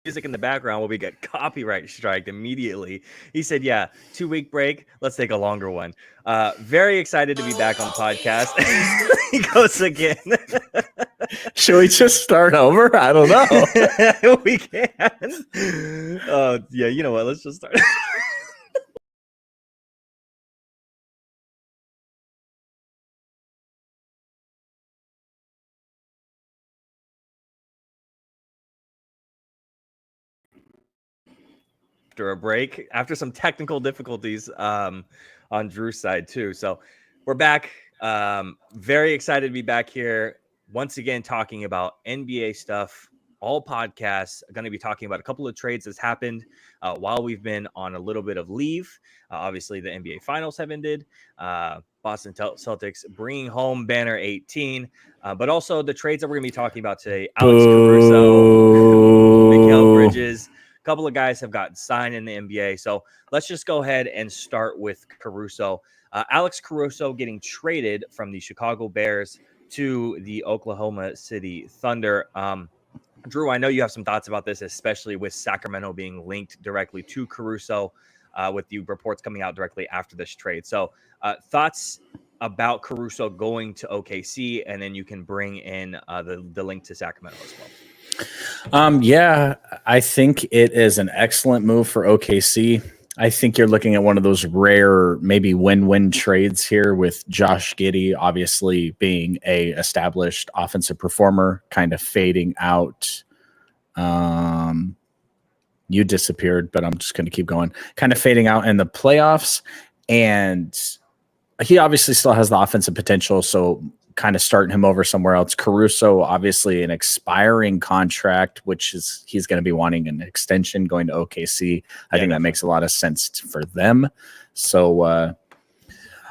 music in the background will we get copyright striked immediately. He said, yeah, 2 week break. Let's take a longer one. Very excited to be back on the podcast. He goes again. Should we just start over? I don't know. We can. Yeah, you know what? Let's just start. After a break, after some technical difficulties on Drew's side too. So we're back. Very excited to be back here once again talking about NBA stuff. All podcasts are going to be talking about a couple of trades that's happened while we've been on a little bit of leave. Obviously, the NBA Finals have ended. Boston Celtics bringing home banner 18, but also the trades that we're going to be talking about today. Alex Caruso, Mikal Bridges. A couple of guys have gotten signed in the NBA. So let's just go ahead and start with Caruso. Alex Caruso getting traded from the Chicago Bears to the Oklahoma City Thunder. Drew, I know you have some thoughts about this, especially with Sacramento being linked directly to Caruso with the reports coming out directly after this trade. So thoughts about Caruso going to OKC, and then you can bring in the link to Sacramento as well. Yeah, I think it is an excellent move for OKC. I think you're looking at one of those rare, maybe win-win trades here with Josh Giddey, obviously being a established offensive performer, kind of fading out. You disappeared, but I'm just going to keep going. Kind of fading out in the playoffs, and he obviously still has the offensive potential, so kind of starting him over somewhere else. Caruso, obviously an expiring contract, which is he's going to be wanting an extension going to OKC. I think that makes a lot of sense for them. So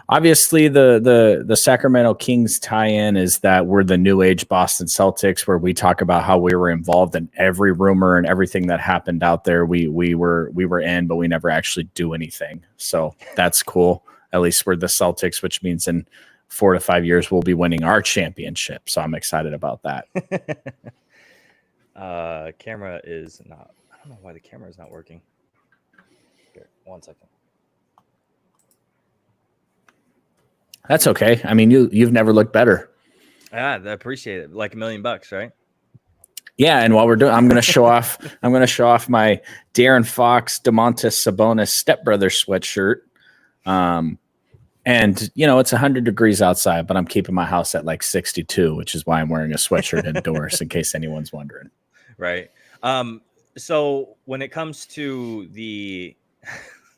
obviously the Sacramento Kings tie-in is that we're the new age Boston Celtics, where we talk about how we were involved in every rumor and everything that happened out there. We were in, but we never actually do anything. So that's cool. At least we're the Celtics, which means in 4 to 5 years we'll be winning our championship. So I'm excited about that. Camera is not. I don't know why the camera is not working. Here, 1 second. That's okay. I mean, you've never looked better. Yeah, I appreciate it. Like $1 million, right? Yeah, and while we're doing, I'm going to show off. I'm going to show off my De'Aaron Fox, Domantas Sabonis stepbrother sweatshirt. And, you know, it's 100 degrees outside, but I'm keeping my house at like 62, which is why I'm wearing a sweatshirt indoors, in case anyone's wondering. Right. So when it comes to the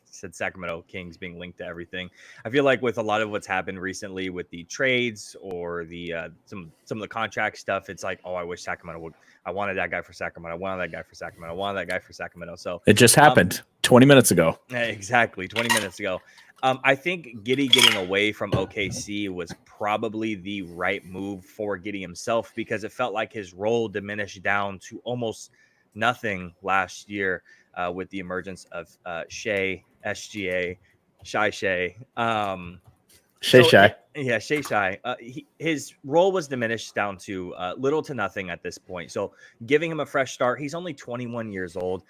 said Sacramento Kings being linked to everything, I feel like with a lot of what's happened recently with the trades or the some of the contract stuff, it's like, oh, I wish Sacramento would. I wanted that guy for Sacramento. I wanted that guy for Sacramento. I wanted that guy for Sacramento. So it just happened 20 minutes ago. Exactly, 20 minutes ago. I think Giddey getting away from OKC was probably the right move for Giddey himself, because it felt like his role diminished down to almost nothing last year with the emergence of Shai, SGA, Shai. Shai. Yeah, Shai. His role was diminished down to little to nothing at this point. So giving him a fresh start, he's only 21 years old.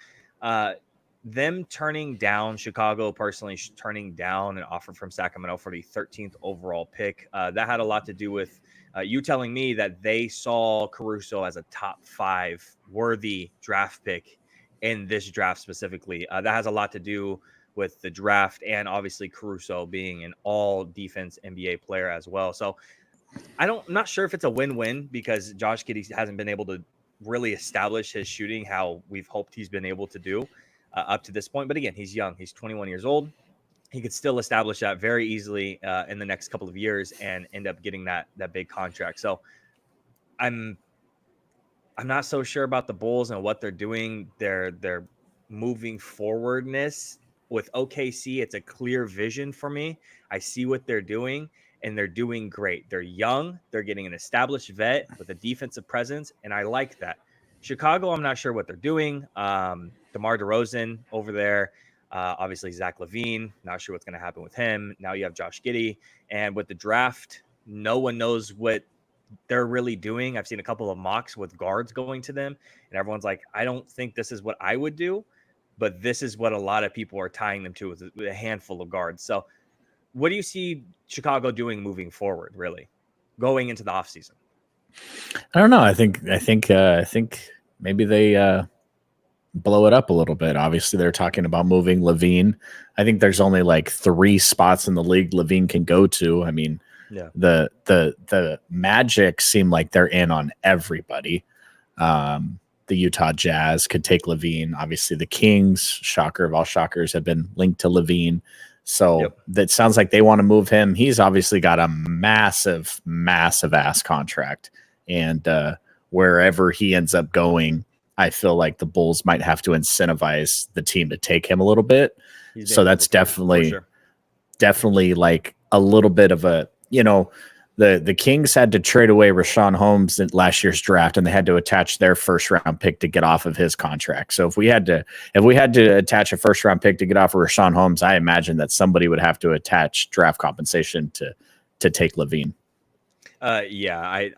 Them turning down Chicago, personally turning down an offer from Sacramento for the 13th overall pick, that had a lot to do with you telling me that they saw Caruso as a top 5 worthy draft pick in this draft specifically. That has a lot to do with the draft, and obviously Caruso being an all defense NBA player as well. So I'm not sure if it's a win-win, because Josh Giddey hasn't been able to really establish his shooting how we've hoped he's been able to do up to this point. But again, he's young. He's 21 years old. He could still establish that very easily in the next couple of years and end up getting that big contract. So I'm not so sure about the Bulls and what they're doing. They're moving forwardness with OKC. It's a clear vision for me. I see what they're doing, and they're doing great. They're young. They're getting an established vet with a defensive presence, and I like that. Chicago, I'm not sure what they're doing. DeMar DeRozan over there. Obviously, Zach LaVine. Not sure what's going to happen with him. Now you have Josh Giddey. And with the draft, no one knows what they're really doing. I've seen a couple of mocks with guards going to them, and everyone's like, I don't think this is what I would do, but this is what a lot of people are tying them to with a handful of guards. So what do you see Chicago doing moving forward, really, going into the offseason? I don't know. I think maybe they blow it up a little bit. Obviously, they're talking about moving LaVine. I think there's only like 3 spots in the league LaVine can go to. I mean, yeah, the Magic seem like they're in on everybody. The Utah Jazz could take LaVine. Obviously, the Kings, shocker of all shockers, have been linked to LaVine. So that sounds like they want to move him. He's obviously got a massive, massive ass contract. And wherever he ends up going, I feel like the Bulls might have to incentivize the team to take him a little bit. So that's definitely like a little bit of a, the Kings had to trade away Richaun Holmes in last year's draft, and they had to attach their first round pick to get off of his contract. So if we had to attach a first round pick to get off of Richaun Holmes, I imagine that somebody would have to attach draft compensation to take LaVine. Yeah,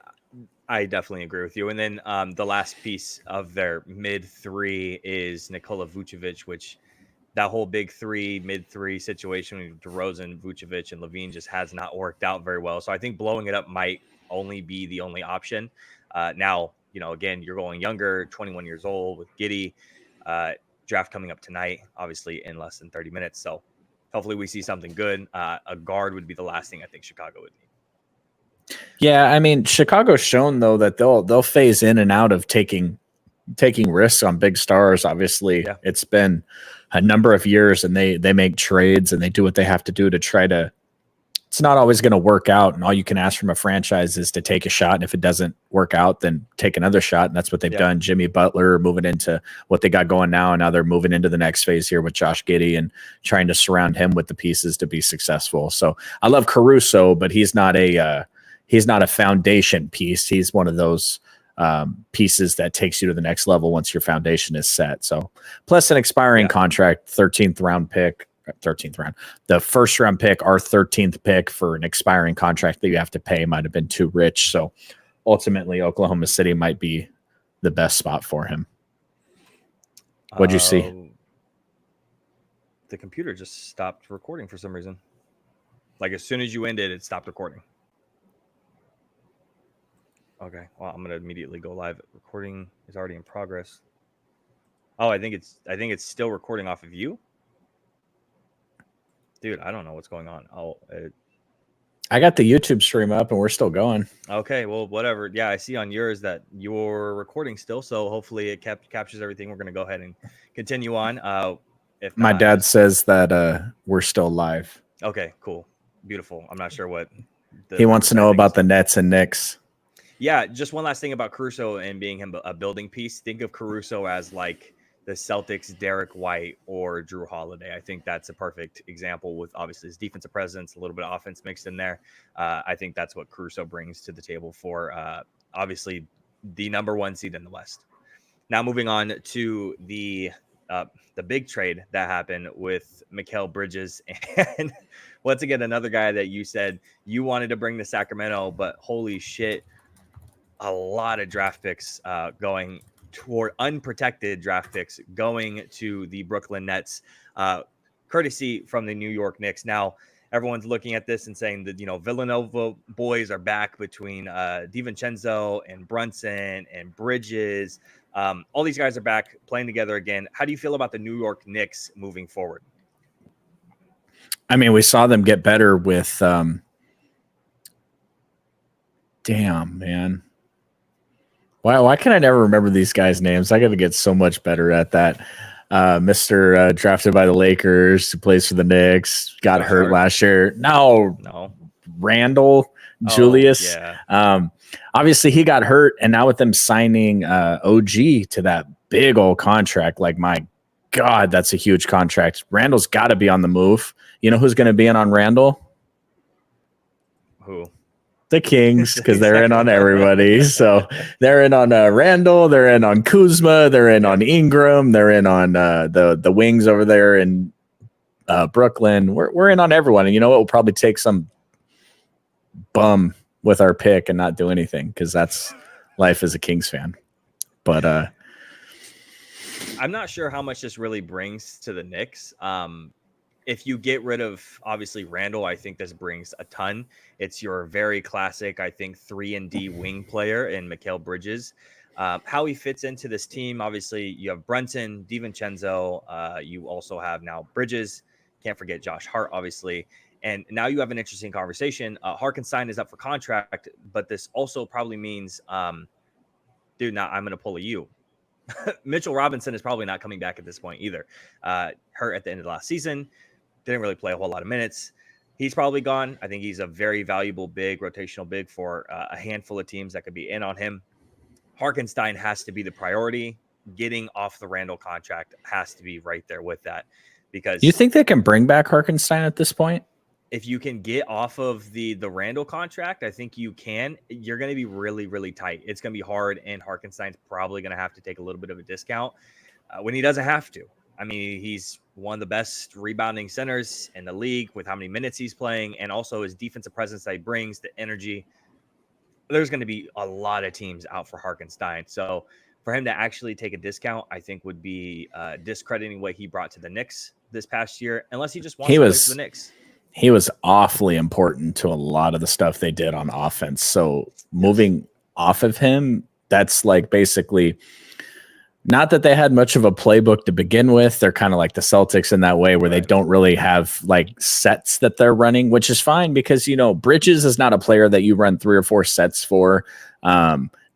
I definitely agree with you. And then the last piece of their mid 3 is Nikola Vucevic, which that whole big 3, mid 3 situation with DeRozan, Vucevic, and LaVine just has not worked out very well. So I think blowing it up might only be the only option. Now, again, you're going younger, 21 years old with Giddey. Draft coming up tonight, obviously in less than 30 minutes. So hopefully we see something good. A guard would be the last thing I think Chicago would need. Yeah, I mean, Chicago's shown though that they'll phase in and out of taking risks on big stars. Obviously, It's been a number of years, and they make trades and they do what they have to do to try to. It's not always going to work out, and all you can ask from a franchise is to take a shot. And if it doesn't work out, then take another shot, and that's what they've done. Jimmy Butler moving into what they got going now, and now they're moving into the next phase here with Josh Giddey and trying to surround him with the pieces to be successful. So I love Caruso, but he's not a foundation piece. He's one of those pieces that takes you to the next level once your foundation is set. So plus an expiring contract, 13th round, the first round pick, our 13th pick for an expiring contract that you have to pay might have been too rich. So ultimately Oklahoma City might be the best spot for him. What'd you see? The computer just stopped recording for some reason. Like as soon as you ended, it stopped recording. Okay, well, I'm gonna immediately go live. Recording is already in progress. Oh, I think it's still recording off of you, dude. I don't know what's going on. I got the YouTube stream up and we're still going. Okay, well, whatever. Yeah, I see on yours that you're recording still, so hopefully it captures everything. We're gonna go ahead and continue on. If my dad says that we're still live. Okay, cool, beautiful. I'm not sure what he wants to know about the Nets and Knicks. Yeah, just one last thing about Caruso and being him a building piece. Think of Caruso as like the Celtics' Derek White or Drew Holiday. I think that's a perfect example with obviously his defensive presence, a little bit of offense mixed in there. I think that's what Caruso brings to the table for obviously the number 1 seed in the West. Now moving on to the big trade that happened with Mikal Bridges, and once again another guy that you said you wanted to bring to Sacramento, but holy shit. A lot of draft picks going toward unprotected draft picks going to the Brooklyn Nets, courtesy from the New York Knicks. Now, everyone's looking at this and saying that, Villanova boys are back between DiVincenzo and Brunson and Bridges. All these guys are back playing together again. How do you feel about the New York Knicks moving forward? I mean, we saw them get better with damn, man. Why can I never remember these guys' names? I got to get so much better at that. Mr. Drafted by the Lakers, who plays for the Knicks, got hurt last year. No. Randall Julius. Yeah. Obviously, he got hurt, and now with them signing OG to that big old contract, like, my God, that's a huge contract. Randall's got to be on the move. You know who's going to be in on Randall? Who? The Kings, because they're in on everybody. So they're in on Randall, they're in on Kuzma, they're in on Ingram, they're in on the wings over there in Brooklyn. We're in on everyone, and you know what? We'll probably take some bum with our pick and not do anything, because that's life as a Kings fan. But I'm not sure how much this really brings to the Knicks. If you get rid of obviously Randall, I think this brings a ton. It's your very classic, I think, 3-and-D wing player in Mikal Bridges. How he fits into this team, obviously, you have Brunson, DiVincenzo. You also have now Bridges. Can't forget Josh Hart, obviously. And now you have an interesting conversation. Hartenstein is up for contract, but this also probably means, dude, now I'm going to pull a U. Mitchell Robinson is probably not coming back at this point either. Hurt at the end of the last season. Didn't really play a whole lot of minutes. He's probably gone. I think he's a very valuable big, rotational big for a handful of teams that could be in on him. Hartenstein has to be the priority. Getting off the Randall contract has to be right there with that. Because you think they can bring back Hartenstein at this point? If you can get off of the Randall contract, I think you can. You're going to be really, really tight. It's going to be hard, and Hartenstein's probably going to have to take a little bit of a discount when he doesn't have to. I mean, he's one of the best rebounding centers in the league with how many minutes he's playing, and also his defensive presence that he brings, the energy. There's going to be a lot of teams out for Hartenstein. So for him to actually take a discount, I think would be discrediting what he brought to the Knicks this past year, unless he just wants to play for the Knicks. He was awfully important to a lot of the stuff they did on offense. So moving off of him, that's like basically not that they had much of a playbook to begin with. They're kind of like the Celtics in that way where they don't really have like sets that they're running, which is fine because, you know, Bridges is not a player that you run 3 or 4 sets for.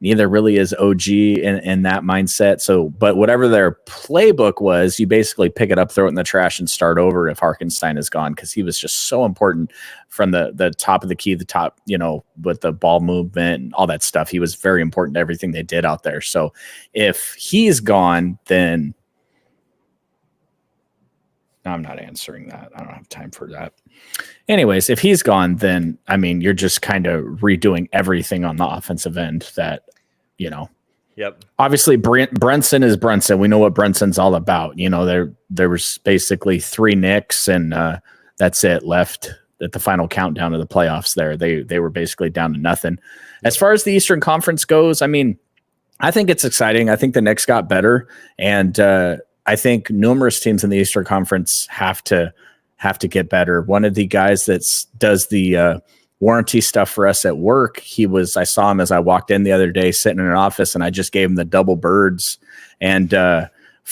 Neither really is OG in that mindset. So, but whatever their playbook was, you basically pick it up, throw it in the trash, and start over if Hartenstein is gone, because he was just so important from the top of the key, the top, you know, with the ball movement and all that stuff. He was very important to everything they did out there. So if he's gone, then I'm not answering that. I don't have time for that. Anyways, if he's gone, then, I mean, you're just kind of redoing everything on the offensive end that, you know. Yep. Obviously, Brunson is Brunson. We know what Brunson's all about. You know, there was basically 3 Knicks, and that's it left at the final countdown of the playoffs there. They were basically down to nothing. As far as the Eastern Conference goes, I mean, I think it's exciting. I think the Knicks got better, and I think numerous teams in the Eastern Conference have to get better. One of the guys that does the warranty stuff for us at work, I saw him as I walked in the other day sitting in an office, and I just gave him the double birds, and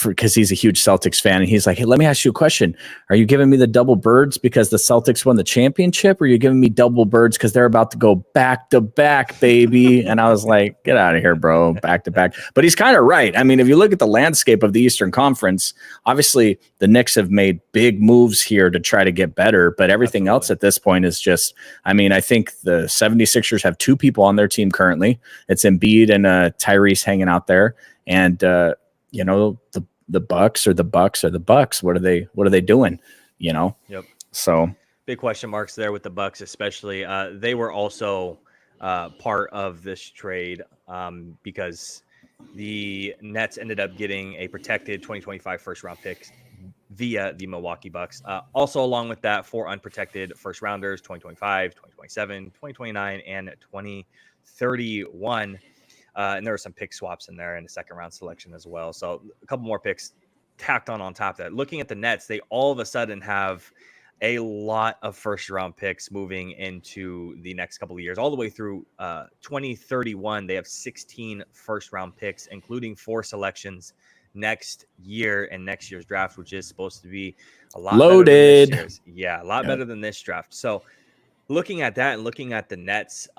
because he's a huge Celtics fan, and he's like, hey, let me ask you a question. Are you giving me the double birds because the Celtics won the championship, or are you giving me double birds because they're about to go back to back, baby? And I was like, get out of here, bro, back to back. But he's kind of right. I mean, if you look at the landscape of the Eastern Conference, obviously the Knicks have made big moves here to try to get better, but everything else at this point is just, I mean, I think the 76ers have 2 people on their team currently. It's Embiid and Tyrese hanging out there. And, you know, the Bucks are the Bucks are the Bucks. What are they doing? You know? Yep. So big question marks there with the Bucks, especially. They were also part of this trade because the Nets ended up getting a protected 2025 first round pick via the Milwaukee Bucks. Also, along with that, 4 unprotected first rounders, 2025, 2027, 2029, and 2031. And there were some pick swaps in there and a second round selection as well. So a couple more picks tacked on top of that. Looking at the Nets, they all of a sudden have a lot of first round picks moving into the next couple of years, all the way through 2031. They have 16 first round picks, including 4 selections next year and next year's draft, which is supposed to be a lot loaded. Better than this year's. Yeah, a lot better than this draft. So looking at that and looking at the Nets,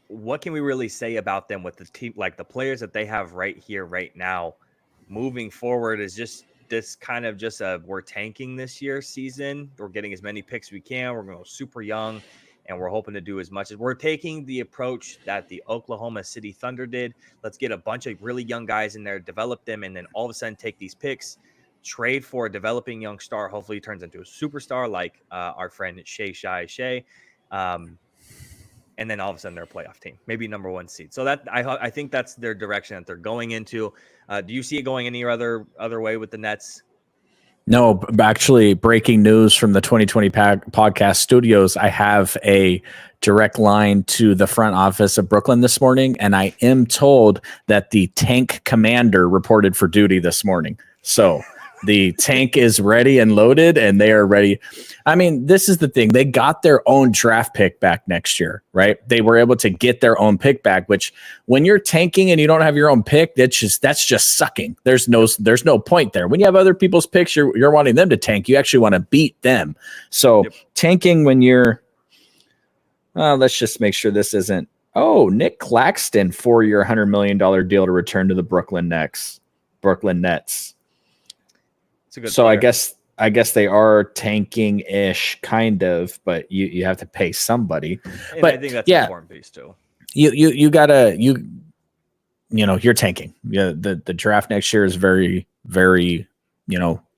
what can we really say about them with the team, like the players that they have right here, right now, moving forward? Is just this kind of just we're tanking this year's season. We're getting as many picks we can. We're going to go super young, and we're hoping to do as much as we're taking the approach that the Oklahoma City Thunder did. Let's get a bunch of really young guys in there, develop them, and then all of a sudden take these picks, trade for a developing young star. Hopefully he turns into a superstar like our friend Shai. And then all of a sudden they're a playoff team, maybe number 1 seed. So that I think that's their direction that they're going into. Do you see it going any other way with the Nets? No, actually, breaking news from the 2020 podcast studios. I have a direct line to the front office of Brooklyn this morning, and I am told that the tank commander reported for duty this morning. So the tank is ready and loaded, and they are ready. I mean, this is the thing. They got their own draft pick back next year, right? They were able to get their own pick back, which when you're tanking and you don't have your own pick, that's just sucking. There's no point there. When you have other people's picks, you're wanting them to tank. You actually want to beat them. So tanking when you're let's just make sure this isn't Nick Claxton, 4-year $100 million deal to return to the Brooklyn Nets. It's a good So player. I guess they are tanking ish, kind of, but you have to pay somebody. And but I think that's an important piece too. You're tanking. Yeah, the draft next year is very, very,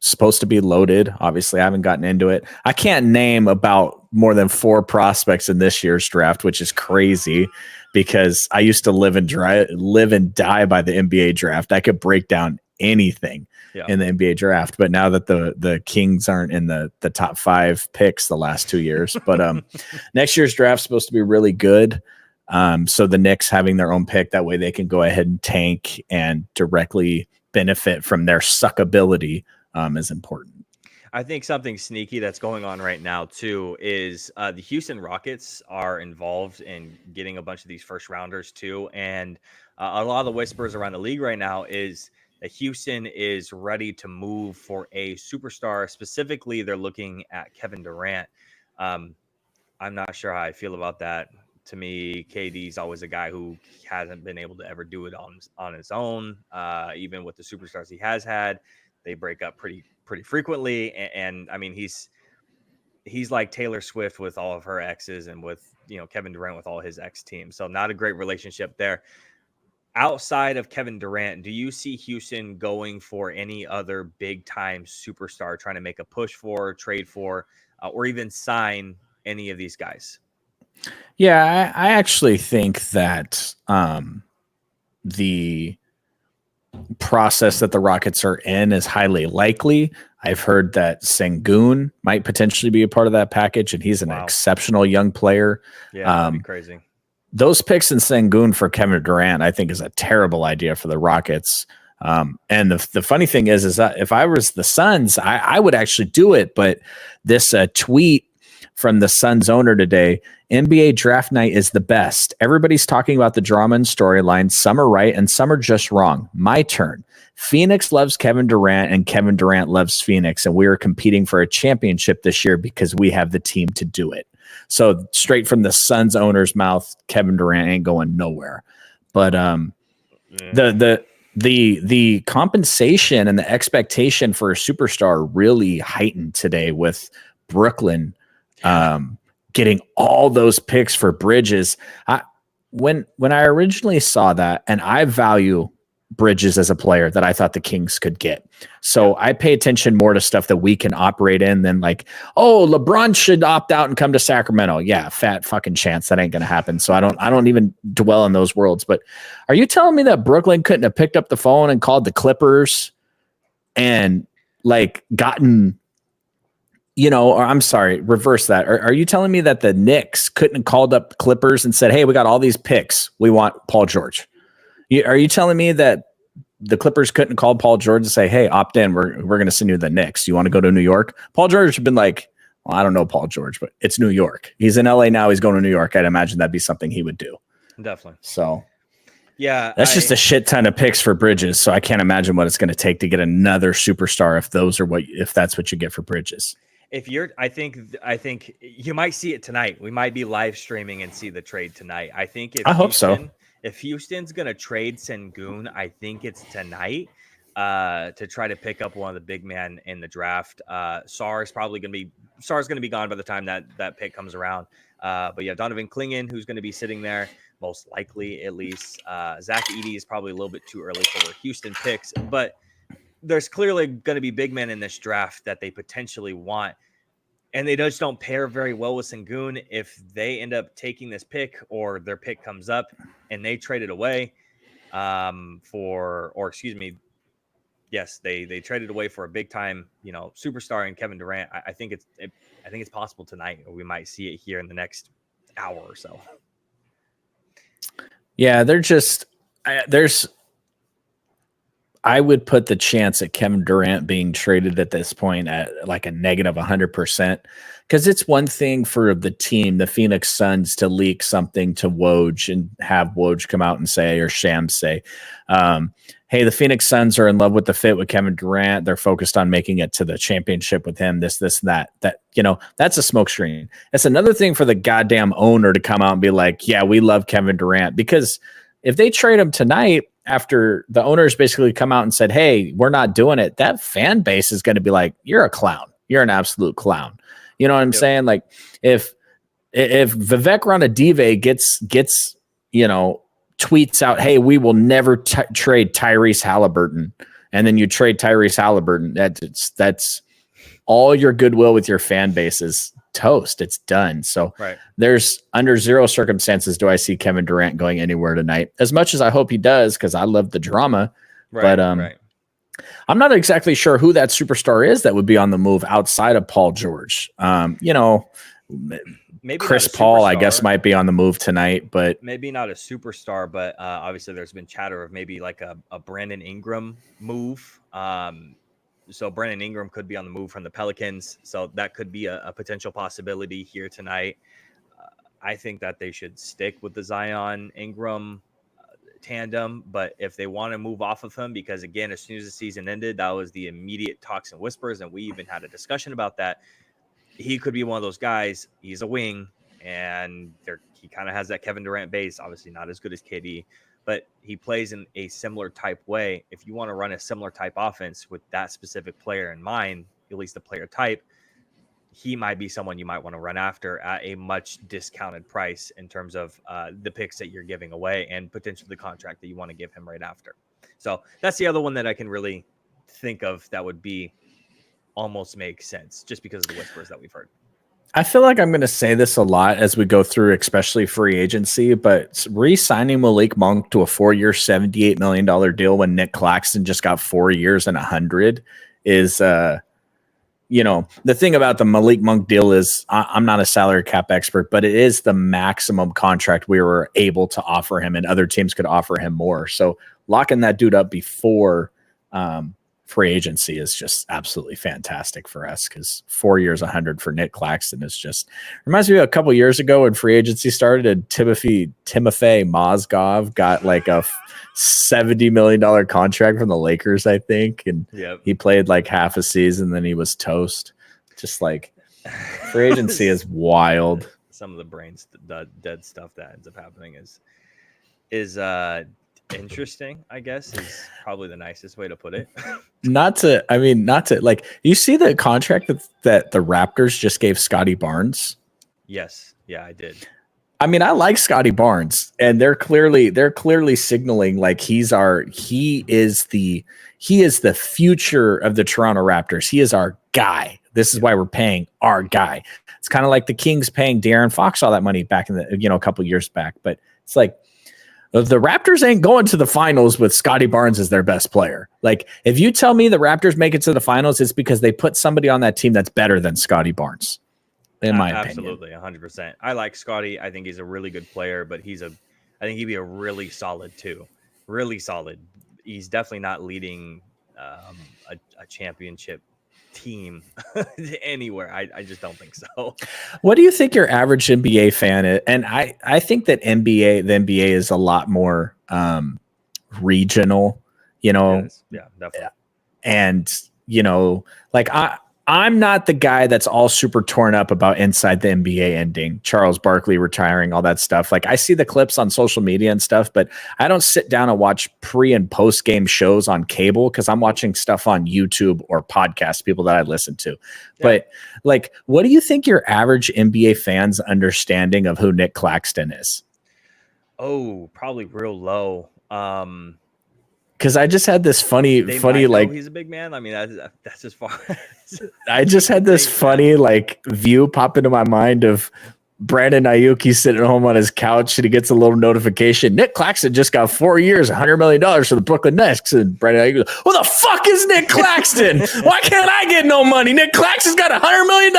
supposed to be loaded. Obviously, I haven't gotten into it. I can't name about more than 4 prospects in this year's draft, which is crazy because I used to live and die by the NBA draft. I could break down anything in the NBA draft, but now that the Kings aren't in the top 5 picks the last 2 years, but next year's draft is supposed to be really good. So the Knicks having their own pick, that way they can go ahead and tank and directly benefit from their suckability is important. I think something sneaky that's going on right now too is the Houston Rockets are involved in getting a bunch of these first rounders too, and a lot of the whispers around the league right now is that Houston is ready to move for a superstar. Specifically, they're looking at Kevin Durant. I'm not sure how I feel about that. To me, KD's always a guy who hasn't been able to ever do it on his own. Even with the superstars he has had, they break up pretty frequently. And I mean, he's like Taylor Swift with all of her exes, and with Kevin Durant with all his ex teams. So not a great relationship there. Outside of Kevin Durant, do you see Houston going for any other big time superstar, trying to make a push for, trade for, or even sign any of these guys? Yeah, I actually think that the process that the Rockets are in is highly likely. I've heard that Sengun might potentially be a part of that package, and he's an exceptional young player. Yeah, that'd be crazy. Those picks in Sengun for Kevin Durant, I think, is a terrible idea for the Rockets. And the funny thing is that if I was the Suns, I would actually do it. But this tweet from the Suns owner today, NBA draft night is the best. Everybody's talking about the drama and storyline. Some are right and some are just wrong. My turn. Phoenix loves Kevin Durant and Kevin Durant loves Phoenix. And we are competing for a championship this year because we have the team to do it. So straight from the Suns owner's mouth, Kevin Durant ain't going nowhere. But the compensation and the expectation for a superstar really heightened today with Brooklyn getting all those picks for Bridges. When I originally saw that, and I value Bridges as a player that I thought the Kings could get. So I pay attention more to stuff that we can operate in than like, LeBron should opt out and come to Sacramento. Yeah, fat fucking chance that ain't going to happen. So I don't even dwell in those worlds. But are you telling me that Brooklyn couldn't have picked up the phone and called the Clippers and like gotten, or I'm sorry, reverse that. Are you telling me that the Knicks couldn't have called up Clippers and said, hey, we got all these picks. We want Paul George. Are you telling me that the Clippers couldn't call Paul George and say, hey, opt in. We're going to send you the Knicks. You want to go to New York? Paul George had been like, well, I don't know Paul George, but it's New York. He's in LA now. He's going to New York. I'd imagine that'd be something he would do. Definitely. So, yeah, that's just a shit ton of picks for Bridges. So I can't imagine what it's going to take to get another superstar if that's what you get for Bridges. I think you might see it tonight. We might be live streaming and see the trade tonight. I hope so. If Houston's going to trade Sengun, I think it's tonight to try to pick up one of the big men in the draft. Sarr's going to be gone by the time that pick comes around. But yeah, Donovan Clingan, who's going to be sitting there, most likely at least. Zach Edey is probably a little bit too early for Houston picks. But there's clearly going to be big men in this draft that they potentially want. And they just don't pair very well with Sengun. If they end up taking this pick or their pick comes up and they trade it away yes, they traded away for a big time, superstar in Kevin Durant. I think it's possible tonight, or we might see it here in the next hour or so. Yeah, I would put the chance at Kevin Durant being traded at this point at like a negative 100%, because it's one thing for the team, the Phoenix Suns, to leak something to Woj and have Woj come out and say, or Shams say, hey, the Phoenix Suns are in love with the fit with Kevin Durant. They're focused on making it to the championship with him, this, and that. That's a smoke screen. It's another thing for the goddamn owner to come out and be like, yeah, we love Kevin Durant. Because if they trade him tonight, after the owners basically come out and said, hey, we're not doing it, that fan base is going to be like, you're a clown. You're an absolute clown. You know what I'm saying? Like if Vivek Ranadive gets tweets out, hey, we will never trade Tyrese Halliburton, and then you trade Tyrese Halliburton, that's all your goodwill with your fan base is toast. It's done. So there's under zero circumstances do I see Kevin Durant going anywhere tonight, as much as I hope he does, because I love the drama. But I'm not exactly sure who that superstar is that would be on the move outside of Paul George. Maybe Chris Paul, I guess, might be on the move tonight, but maybe not a superstar. But obviously, there's been chatter of maybe like a Brandon Ingram move. So Brandon Ingram could be on the move from the Pelicans. So that could be a potential possibility here tonight. I think that they should stick with the Zion Ingram tandem. But if they want to move off of him, because again, as soon as the season ended, that was the immediate talks and whispers. And we even had a discussion about that. He could be one of those guys. He's a wing, and he kind of has that Kevin Durant base. Obviously not as good as KD, but he plays in a similar type way. If you want to run a similar type offense with that specific player in mind, at least the player type, he might be someone you might want to run after at a much discounted price in terms of the picks that you're giving away and potentially the contract that you want to give him right after. So that's the other one that I can really think of that would be almost make sense just because of the whispers that we've heard. I feel like I'm going to say this a lot as we go through, especially free agency, but re-signing Malik Monk to a 4-year, $78 million deal when Nick Claxton just got 4 years and 100 is, the thing about the Malik Monk deal is I'm not a salary cap expert, but it is the maximum contract we were able to offer him, and other teams could offer him more. So locking that dude up before, free agency is just absolutely fantastic for us, because 4 years, 100 for Nick Claxton is just reminds me of a couple years ago when free agency started and Timofey Mozgov got like a $70 million contract from the Lakers, I think. And he played like half a season, then he was toast. Just like free agency is wild. Some of the dead stuff that ends up happening is interesting, I guess, is probably the nicest way to put it. Not to like, you see the contract that the Raptors just gave Scotty Barnes? Yes. Yeah, I did. I mean, I like Scotty Barnes, and they're clearly signaling like he is the future of the Toronto Raptors. He is our guy. This is why we're paying our guy. It's kind of like the Kings paying De'Aaron Fox all that money back in the, a couple years back, but it's like, the Raptors ain't going to the finals with Scotty Barnes as their best player. Like, if you tell me the Raptors make it to the finals, it's because they put somebody on that team that's better than Scotty Barnes, in my opinion. Absolutely, 100%. I like Scotty. I think he's a really good player, but I think he'd be a really solid too. Really solid. He's definitely not leading a championship team anywhere. I just don't think so. What do you think your average NBA fan is? And I think that the NBA is a lot more regional, Yeah, definitely. And like I'm not the guy that's all super torn up about inside the NBA ending, Charles Barkley retiring, all that stuff. Like, I see the clips on social media and stuff, but I don't sit down and watch pre and post game shows on cable, because I'm watching stuff on YouTube or podcasts, people that I listen to. Yeah. But like, what do you think your average NBA fan's understanding of who Nick Claxton is? Oh, probably real low. Because I just had this funny like, he's a big man. I mean, that's as far. I just had this funny like view pop into my mind of Brandon Ayuk, he's sitting home on his couch and he gets a little notification. Nick Claxton just got 4 years, $100 million for the Brooklyn Nets. And Brandon Ayuk goes, who the fuck is Nick Claxton? Why can't I get no money? Nick Claxton's got $100 million.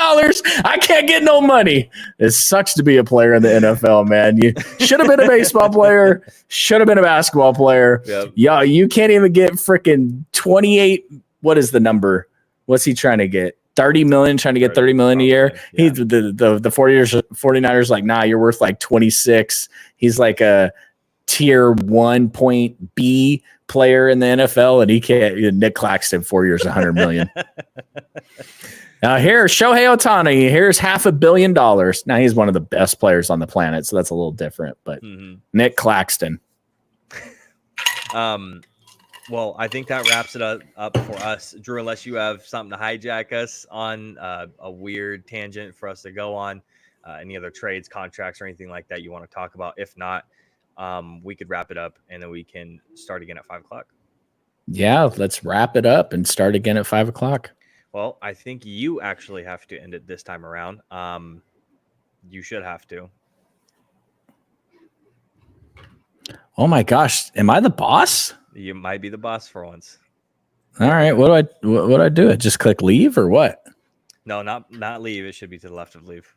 I can't get no money. It sucks to be a player in the NFL, man. You should have been a baseball player, should have been a basketball player. Yep. Yeah, you can't even get freaking 28. What is the number? What's he trying to get? 30 million, trying to get 30 million a year. Yeah. He's the 49ers like, nah, you're worth like 26. He's like a tier 1.B player in the NFL, and he can't. Nick Claxton, 4 years, 100 million. Now here's Shohei Ohtani. Here's $500 million. Now he's one of the best players on the planet, so that's a little different. But Nick Claxton. Well, I think that wraps it up for us. Drew, unless you have something to hijack us on a weird tangent for us to go on, any other trades, contracts, or anything like that you want to talk about. If not, we could wrap it up and then we can start again at 5 o'clock. Yeah, let's wrap it up and start again at 5 o'clock. Well, I think you actually have to end it this time around. You should have to. Oh my gosh, am I the boss? You might be the boss for once. All right, what do I do? I just click leave or what? No, not leave. It should be to the left of leave.